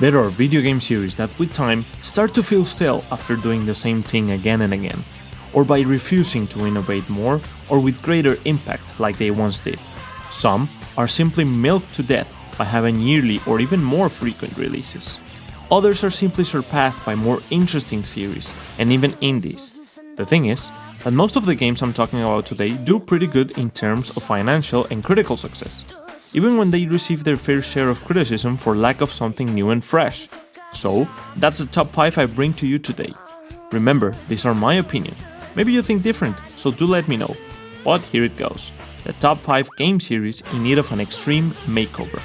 There are video game series that with time start to feel stale after doing the same thing again and again, or by refusing to innovate more or with greater impact like they once did. Some are simply milked to death by having yearly or even more frequent releases. Others are simply surpassed by more interesting series and even indies. The thing is that most of the games I'm talking about today do pretty good in terms of financial and critical success, even when they receive their fair share of criticism for lack of something new and fresh. So, that's the top 5 I bring to you today. Remember, these are my opinion. Maybe you think different, so do let me know. But here it goes. The top 5 game series in need of an extreme makeover.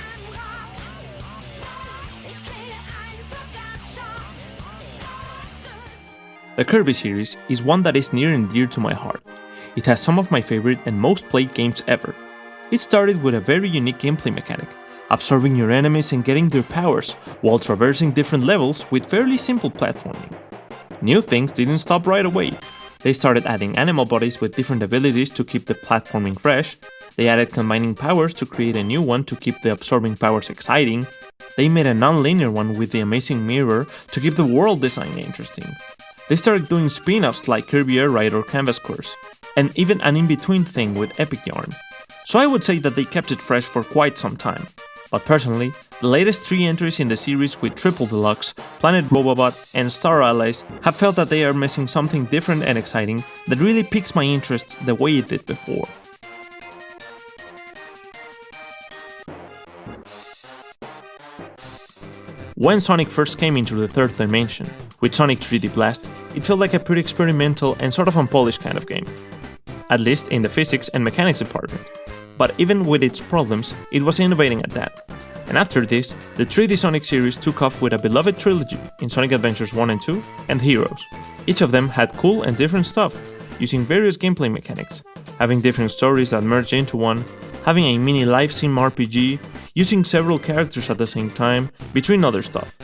The Kirby series is one that is near and dear to my heart. It has some of my favorite and most played games ever. It started with a very unique gameplay mechanic, absorbing your enemies and getting their powers, while traversing different levels with fairly simple platforming. New things didn't stop right away. They started adding animal bodies with different abilities to keep the platforming fresh, they added combining powers to create a new one to keep the absorbing powers exciting, they made a non-linear one with the amazing mirror to keep the world design interesting. They started doing spin-offs like Kirby Air Ride or Canvas Course, and even an in-between thing with Epic Yarn. So I would say that they kept it fresh for quite some time. But personally, the latest 3 entries in the series with Triple Deluxe, Planet Robobot, and Star Allies have felt that they are missing something different and exciting that really piques my interest the way it did before. When Sonic first came into the third dimension, with Sonic 3D Blast, it felt like a pretty experimental and sort of unpolished kind of game. At least in the physics and mechanics department. But even with its problems, it was innovating at that. And after this, the 3D Sonic series took off with a beloved trilogy in Sonic Adventures 1 and 2 and Heroes. Each of them had cool and different stuff, using various gameplay mechanics, having different stories that merge into one, having a mini live sim RPG, using several characters at the same time, between other stuff.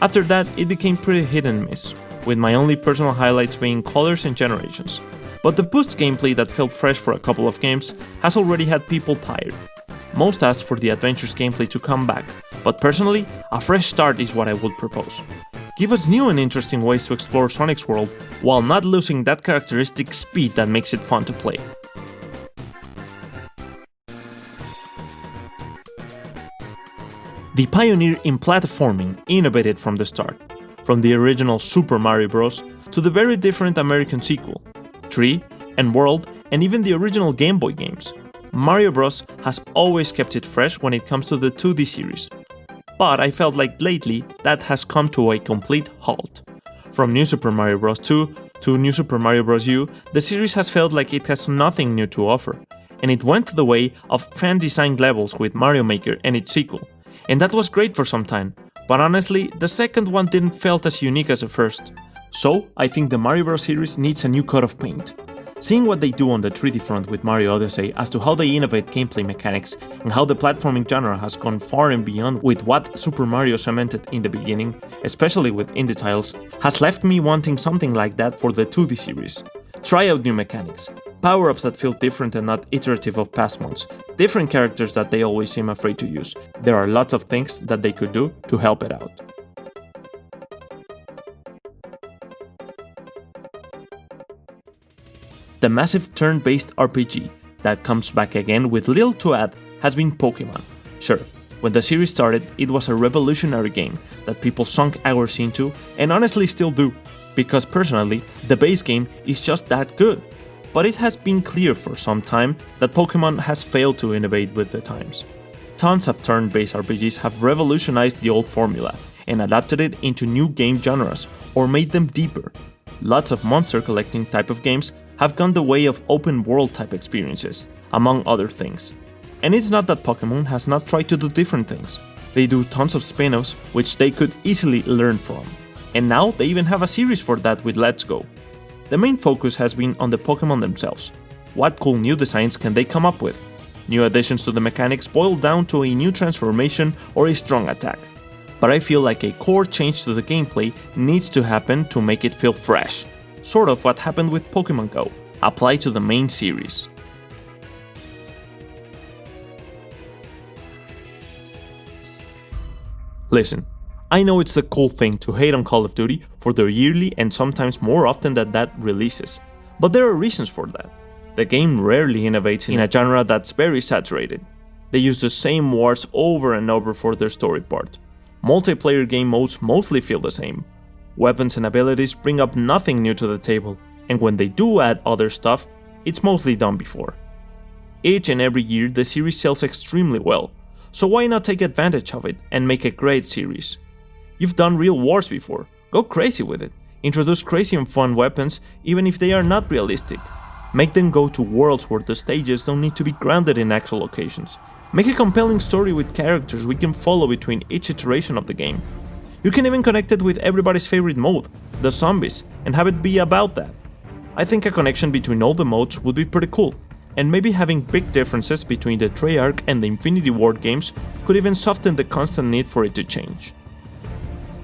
After that, it became pretty hit and miss, with my only personal highlights being colors and generations. But the boost gameplay that felt fresh for a couple of games has already had people tired. Most asked for the Adventures gameplay to come back, but personally, a fresh start is what I would propose. Give us new and interesting ways to explore Sonic's world, while not losing that characteristic speed that makes it fun to play. The pioneer in platforming innovated from the start, from the original Super Mario Bros. To the very different American sequel, Tree, and World, and even the original Game Boy games. Mario Bros. Has always kept it fresh when it comes to the 2D series, but I felt like lately that has come to a complete halt. From New Super Mario Bros. 2 to New Super Mario Bros. U, the series has felt like it has nothing new to offer, and it went the way of fan-designed levels with Mario Maker and its sequel, and that was great for some time, but honestly, the second one didn't felt as unique as the first. So, I think the Mario Bros. Series needs a new coat of paint. Seeing what they do on the 3D front with Mario Odyssey as to how they innovate gameplay mechanics and how the platforming genre has gone far and beyond with what Super Mario cemented in the beginning, especially with indie titles, has left me wanting something like that for the 2D series. Try out new mechanics, power-ups that feel different and not iterative of past ones, different characters that they always seem afraid to use. There are lots of things that they could do to help it out. The massive turn-based RPG that comes back again with little to add has been Pokémon. Sure, when the series started, it was a revolutionary game that people sunk hours into and honestly still do, because personally, the base game is just that good. But it has been clear for some time that Pokémon has failed to innovate with the times. Tons of turn-based RPGs have revolutionized the old formula and adapted it into new game genres or made them deeper. Lots of monster collecting type of games have gone the way of open world type experiences, among other things. And it's not that Pokémon has not tried to do different things. They do tons of spin-offs which they could easily learn from. And now they even have a series for that with Let's Go. The main focus has been on the Pokémon themselves. What cool new designs can they come up with? New additions to the mechanics boil down to a new transformation or a strong attack. But I feel like a core change to the gameplay needs to happen to make it feel fresh. Sort of what happened with Pokemon Go, applied to the main series. Listen, I know it's the cool thing to hate on Call of Duty for their yearly and sometimes more often than that releases, but there are reasons for that. The game rarely innovates in a genre that's very saturated. They use the same wars over and over for their story part. Multiplayer game modes mostly feel the same. Weapons and abilities bring up nothing new to the table, and when they do add other stuff, it's mostly done before. Each and every year the series sells extremely well, so why not take advantage of it and make a great series? You've done real wars before, go crazy with it. Introduce crazy and fun weapons even if they are not realistic. Make them go to worlds where the stages don't need to be grounded in actual locations. Make a compelling story with characters we can follow between each iteration of the game. You can even connect it with everybody's favorite mode, the zombies, and have it be about that. I think a connection between all the modes would be pretty cool, and maybe having big differences between the Treyarch and the Infinity Ward games could even soften the constant need for it to change.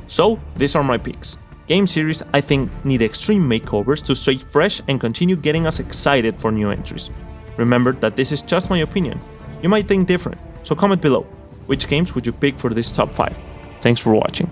So, these are my picks. Game series I think need extreme makeovers to stay fresh and continue getting us excited for new entries. Remember that this is just my opinion. You might think different, so comment below. Which games would you pick for this top 5? Thanks for watching.